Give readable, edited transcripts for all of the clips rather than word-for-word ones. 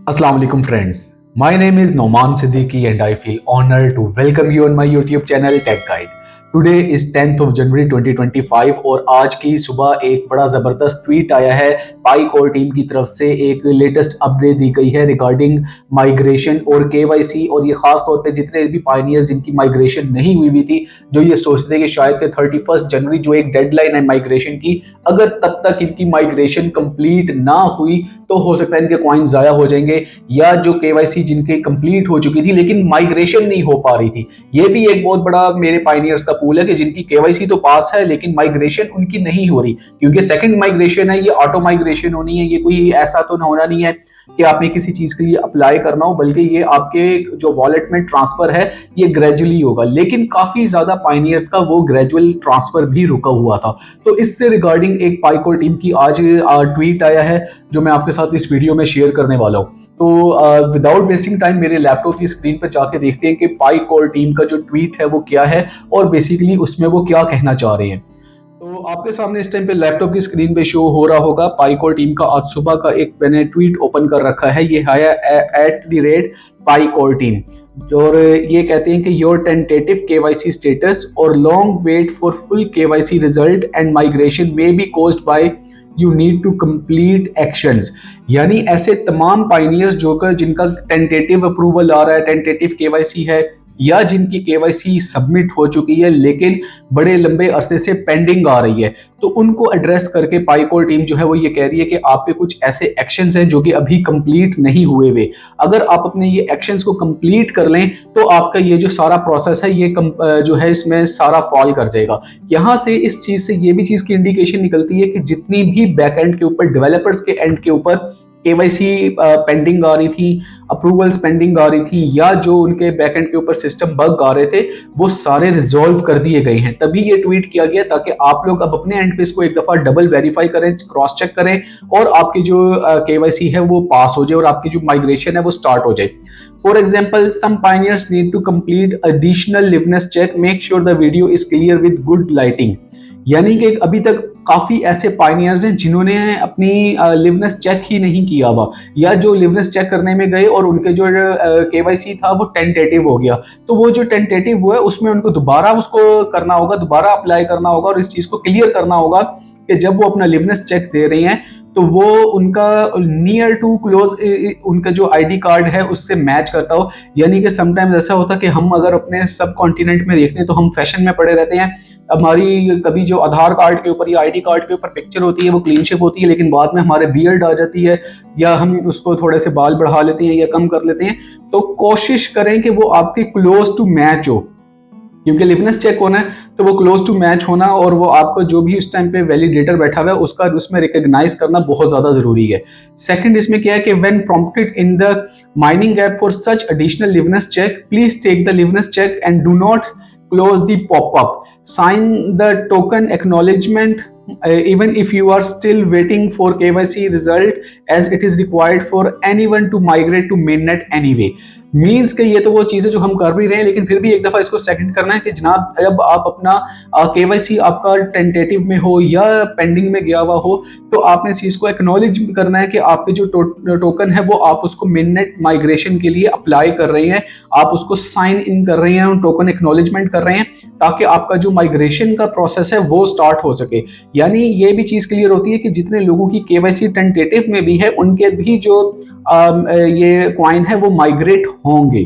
Assalamu alaikum friends. My name is Noman Siddiqui and I feel honored to welcome you on my YouTube channel Tech Guide. Today is 10th of January 2025 और आज की सुबह एक बड़ा ज़बरदस्त tweet आया है। पाई कोर टीम की तरफ से एक लेटेस्ट अपडेट दी गई है रिगार्डिंग माइग्रेशन और केवाईसी, और ये खास तौर पे जितने भी पायनियर्स जिनकी माइग्रेशन नहीं हुई थी, जो ये सोचते थे कि शायद के 31 जनवरी जो एक डेडलाइन है माइग्रेशन की, अगर तब तक इनकी माइग्रेशन कंप्लीट ना हुई तो हो सकता है इनके कॉइन ज़ाया हो जाएंगे, या जो केवाईसी जिनकी कंप्लीट हो चुकी थी लेकिन माइग्रेशन नहीं हो पा रही थी। ये भी एक बहुत बड़ा मेरे पायनियर्स का पूल है कि जिनकी केवाईसी तो पास है लेकिन माइग्रेशन उनकी नहीं हो रही, क्योंकि सेकंड माइग्रेशन है, ये ऑटो माइग्रेशन होनी है। ये कोई ऐसा तो होना नहीं है कि आपने किसी चीज के लिए अप्लाई करना हो, बल्कि ये आपके जो वॉलेट में ट्रांसफर है ये ग्रेजुअली होगा। लेकिन काफी ज्यादा पायनियर्स का वो ग्रेजुअल ट्रांसफर भी रुका हुआ था। तो इससे रिगार्डिंग एक पाईकोर टीम की आज ट्वीट आया है जो मैं आपके साथ इस वीडियो में शेयर करने वाला हूँ। तो विदाउट वेस्टिंग टाइम मेरे लैपटॉप की स्क्रीन पर जाके देखते हैं कि पाईकोर टीम का जो ट्वीट है वो क्या है और बेसिकली उसमें वो क्या कहना चाह रहे हैं। तो आपके सामने इस टाइम पे लैपटॉप की स्क्रीन पे शो हो रहा होगा पाईकोर टीम का आज सुबह का एक मैंने ट्वीट ओपन कर रखा है। ये है @पाईकोर टीम, और ये कहते हैं कि योर टेंटेटिव केवाईसी स्टेटस और long wait for full KYC result and migration may be caused by you need to complete actions. यानी ऐसे तमाम पायनियर्स जो जिनका टेंटेटिव अप्रूवल आ रहा है, टेंटेटिव केवाईसी है, या जिनकी केवाईसी सबमिट हो चुकी है लेकिन बड़े लंबे अरसे से पेंडिंग आ रही है, तो उनको एड्रेस करके पाईकोर टीम जो है वो ये कह रही है कि आप पे कुछ ऐसे एक्शंस हैं जो कि अभी कंप्लीट नहीं हुए हुए। अगर आप अपने ये एक्शंस को कंप्लीट कर लें तो आपका ये जो सारा प्रोसेस है ये जो है इसमें सारा फॉल कर जाएगा। यहाँ से इस चीज से ये भी चीज की इंडिकेशन निकलती है कि जितनी भी बैक एंड के ऊपर, डेवलपर्स के एंड के ऊपर केवाईसी पेंडिंग आ रही थी, अप्रूवल्स पेंडिंग आ रही थी, या जो उनके बैकएंड के ऊपर सिस्टम बग आ रहे थे, वो सारे रिजॉल्व कर दिए गए हैं। तभी ये ट्वीट किया गया ताकि आप लोग अब अपने एंड पे इसको एक दफा डबल वेरीफाई करें, क्रॉस चेक करें और आपकी जो केवाईसी है वो पास हो जाए और आपकी जो माइग्रेशन है वो स्टार्ट हो जाए। For example, some pioneers need to complete additional liveness check, make sure the video is clear with good lighting. यानी कि अभी तक काफी ऐसे पायनियर्स हैं जिन्होंने अपनी लिवनेस चेक ही नहीं किया हुआ, या जो लिवनेस चेक करने में गए और उनके जो केवाईसी था वो टेंटेटिव हो गया, तो वो जो टेंटेटिव हुआ है उसमें उनको दोबारा उसको करना होगा, दोबारा अप्लाई करना होगा और इस चीज को क्लियर करना होगा कि जब वो अपना लिवनेस चेक दे रही हैं तो वो उनका नियर टू क्लोज उनका जो आईडी कार्ड है उससे मैच करता हो। यानी कि समटाइम्स ऐसा होता है कि हम अगर अपने सब कॉन्टिनेंट में देखते हैं तो हम फैशन में पड़े रहते हैं, हमारी कभी जो आधार कार्ड के ऊपर या आईडी कार्ड के ऊपर पिक्चर होती है वो क्लीन शेप होती है, लेकिन बाद में हमारे बियर्ड आ जाती है या हम उसको थोड़े से बाल बढ़ा लेते हैं या कम कर लेते हैं। तो कोशिश करें कि वो आपके क्लोज टू मैच हो, क्योंकि लिवनेस चेक होना है तो वो क्लोज टू मैच होना और वो आपको जो भी उस टाइम पे वैलिडेटर बैठा हुआ है उसका उसमें रिकॉग्नाइज करना बहुत ज्यादा जरूरी है। सेकंड इसमें क्या है कि when prompted in the mining app for such additional liveness check, please take the liveness check and do not close the pop-up, sign the token acknowledgement even if you are still waiting for KYC result, as it is required for anyone to migrate to mainnet anyway। Means कि ये तो वो चीज़ें जो हम कर भी रहे हैं, लेकिन फिर भी एक दफ़ा इसको सेकंड करना है कि जनाब जब आप अपना केवाईसी आपका टेंटेटिव में हो या पेंडिंग में गया हुआ हो तो आपने इस चीज़ को एक्नॉलेज करना है कि आपके जो टोकन है वो आप उसको मिननेट माइग्रेशन के लिए अप्लाई कर रहे हैं, आप उसको साइन इन कर रहे हैं, टोकन एक्नॉलेजमेंट कर रहे हैं ताकि आपका जो माइग्रेशन का प्रोसेस है वो स्टार्ट हो सके। यानी ये भी चीज़ क्लियर होती है कि जितने लोगों की केवाईसी टेंटेटिव में भी है उनके भी जो ये कॉइन है वो माइग्रेट होंगे।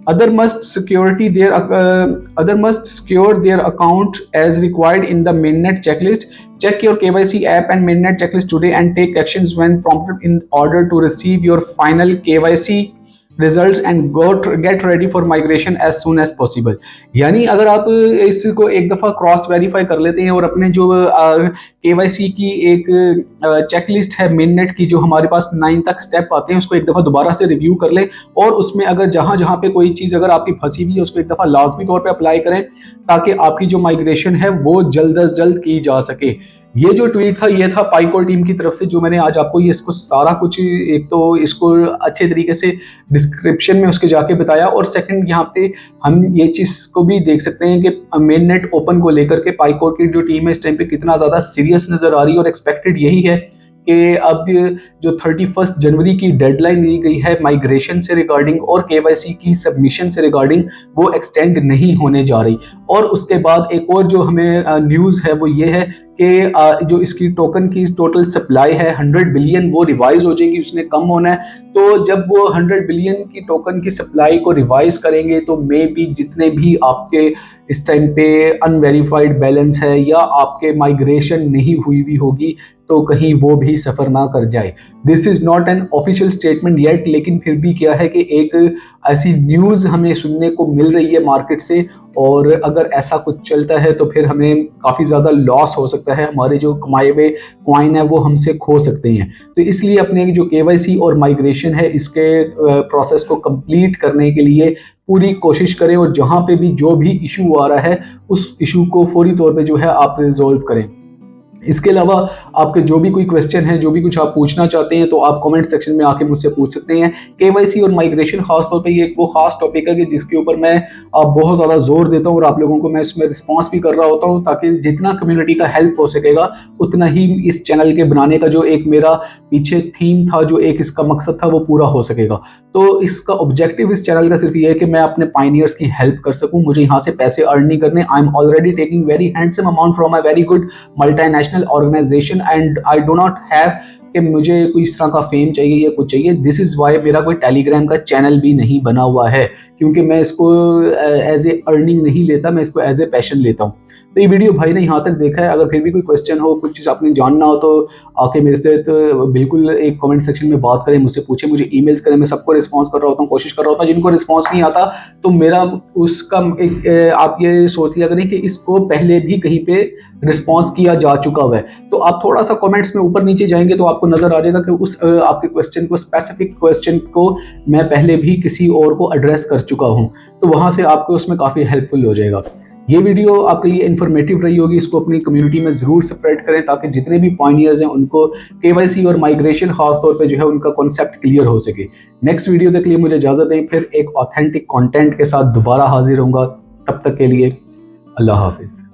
Other must secure their account as required in the mainnet checklist. Check your KYC app and mainnet checklist today and take actions when prompted in order to receive your final KYC results and get ready for migration as soon as possible। यानी अगर आप इसको एक दफ़ा cross verify कर लेते हैं और अपने जो केवाईसी की एक चेकलिस्ट है मेननेट की जो हमारे पास 9 तक स्टेप आते हैं उसको एक दफ़ा दोबारा से रिव्यू कर लें और उसमें अगर जहाँ पे कोई चीज़ अगर आपकी फंसी हुई है उसको एक दफ़ा लाजमी तौर पे अप्लाई करें ताकि आपकी जो माइग्रेशन है वो जल्द अज जल्द की जा सके। ये जो ट्वीट था ये था पाईकोर टीम की तरफ से, जो मैंने आज आपको ये इसको सारा कुछ एक तो इसको अच्छे तरीके से डिस्क्रिप्शन में उसके जाके बताया, और सेकंड यहाँ पे हम ये चीज़ को भी देख सकते हैं कि मेन नेट ओपन को लेकर के पाईकोर की जो टीम है इस टाइम पे कितना ज़्यादा सीरियस नज़र आ रही है और एक्सपेक्टेड यही है कि अब जो 31 जनवरी की डेडलाइन दी गई है माइग्रेशन से रिगार्डिंग और केवाईसी की सबमिशन से रिगार्डिंग, वो एक्सटेंड नहीं होने जा रही। और उसके बाद एक और जो हमें न्यूज़ है वो ये है कि जो इसकी टोकन की टोटल सप्लाई है 100 बिलियन, वो रिवाइज हो जाएगी, उसने कम होना है। तो जब वो 100 बिलियन की टोकन की सप्लाई को रिवाइज करेंगे तो मे बी जितने भी आपके इस टाइम पे अनवेरीफाइड बैलेंस है या आपके माइग्रेशन नहीं हुई भी होगी तो कहीं वो भी सफ़र ना कर जाए। This is not an official statement yet, लेकिन फिर भी क्या है कि एक ऐसी न्यूज़ हमें सुनने को मिल रही है मार्केट से, और अगर ऐसा कुछ चलता है तो फिर हमें काफ़ी ज़्यादा लॉस हो सकता है, हमारे जो कमाए हुए कॉइन है वो हमसे खो सकते हैं। तो इसलिए अपने जो केवाईसी और माइग्रेशन है इसके प्रोसेस को कंप्लीट करने के लिए पूरी कोशिश करें, और जहाँ पे भी जो भी इशू आ रहा है उस इशू को फौरी तौर पे जो है आप रिजॉल्व करें। इसके अलावा आपके जो भी कोई क्वेश्चन है, जो भी कुछ आप पूछना चाहते हैं, तो आप कमेंट सेक्शन में आके मुझसे पूछ सकते हैं। केवाईसी और माइग्रेशन खास तौर पे ये एक वो खास टॉपिक है कि जिसके ऊपर मैं बहुत ज़्यादा जोर देता हूँ और आप लोगों को मैं इसमें रिस्पॉन्स भी कर रहा होता हूँ, ताकि जितना कम्युनिटी का हेल्प हो सकेगा उतना ही इस चैनल के बनाने का जो एक मेरा पीछे थीम था, जो एक इसका मकसद था, वो पूरा हो सकेगा। तो इसका ऑब्जेक्टिव इस चैनल का सिर्फ ये है कि मैं अपने पाइनियर्स की हेल्प कर सकूँ। मुझे यहाँ से पैसे अर्न नहीं करने। I am already taking very handsome amount from a very good multinational organisation and I do not have कि मुझे कोई इस तरह का फेम चाहिए या कुछ चाहिए। दिस इज़ वाई मेरा कोई टेलीग्राम का चैनल भी नहीं बना हुआ है, क्योंकि मैं इसको एज ए अर्निंग नहीं लेता, मैं इसको एज ए पैशन लेता हूँ। तो ये वीडियो भाई ने यहाँ तक देखा है, अगर फिर भी कोई क्वेश्चन हो, कुछ चीज़ आपने जानना हो, तो आके मेरे से तो बिल्कुल एक कमेंट सेक्शन में बात करें, मुझसे पूछें, मुझे ईमेल्स करें, मैं सबको रिस्पॉन्स कर रहा होता हूँ, कोशिश कर रहा होता हूँ। जिनको रिस्पॉन्स नहीं आता तो मेरा उसका आप ये सोच लिया करें कि इसको पहले भी कहीं पे रिस्पॉन्स किया जा चुका हुआ है। तो आप थोड़ा सा कमेंट्स में ऊपर नीचे जाएंगे तो आपको नजर आ जाएगा कि उस आपके क्वेश्चन को, स्पेसिफिक क्वेश्चन को मैं पहले भी किसी और को एड्रेस कर चुका हूं, तो वहां से आपको उसमें काफ़ी हेल्पफुल हो जाएगा। ये वीडियो आपके लिए इन्फॉर्मेटिव रही होगी, इसको अपनी कम्युनिटी में ज़रूर स्प्रेड करें ताकि जितने भी पॉइनियर्स हैं उनको केवाईसी और माइग्रेशन खास तौर पे जो है उनका कॉन्सेप्ट क्लियर हो सके। नेक्स्ट वीडियो तक के लिए मुझे इजाज़त दें, फिर एक ऑथेंटिक कंटेंट के साथ दोबारा हाजिर होऊंगा। तब तक के लिए अल्लाह हाफिज़।